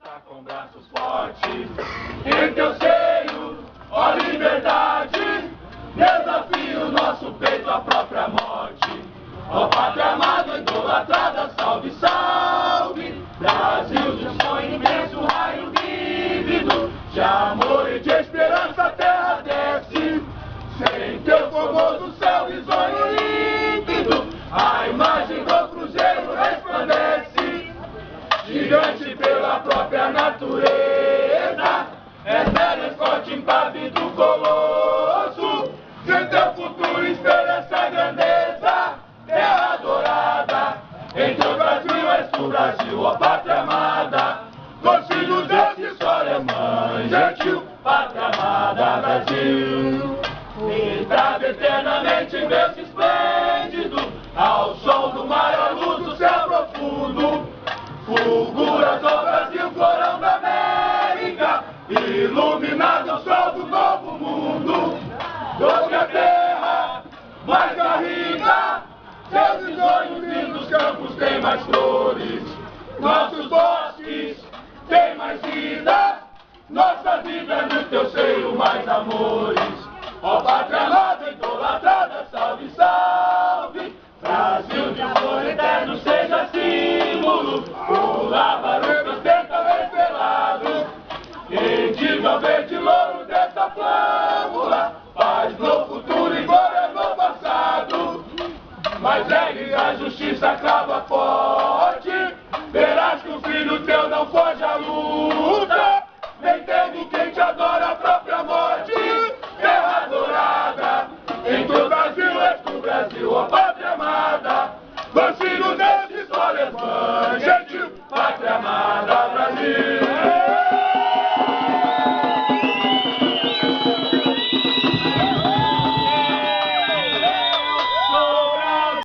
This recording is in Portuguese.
Está com braços fortes em teu seio, ó liberdade, desafia o nosso peito à própria morte. Ó pátria amada, idolatrada, salve, salve, Brasil de um sonho imenso, raio vívido, de amor e de esperança a terra desce, sem teu formoso céu risonho límpido, a imagem do cruzeiro resplandece, gigante pela própria natureza, é sério, forte, impávido, colosso, sem teu futuro espelha essa grandeza, terra adorada, em teu Brasil és tu, Brasil, ó pátria amada, dos filhos desse história, mãe gentil, pátria amada, Brasil. Pintado eternamente em berço esplêndido, ao sol do mar, à luz do céu profundo, fulguras ao Brasil, florão da América, iluminado o sol do novo mundo, doce a terra, mais garriga, seus risonhos lindos campos têm mais flores, nossos bosques têm mais vida, nossa vida no teu seio mais amores. Ó pátria amada, idolatrada, salve, salve, Brasil de amor eterno seja símbolo, o lavaruca ostenta revelado, e diga ao verde louro dessa flâmula, paz no futuro e glória no passado, mas ergue a justiça, clava forte, verás que o filho teu não foge à luz.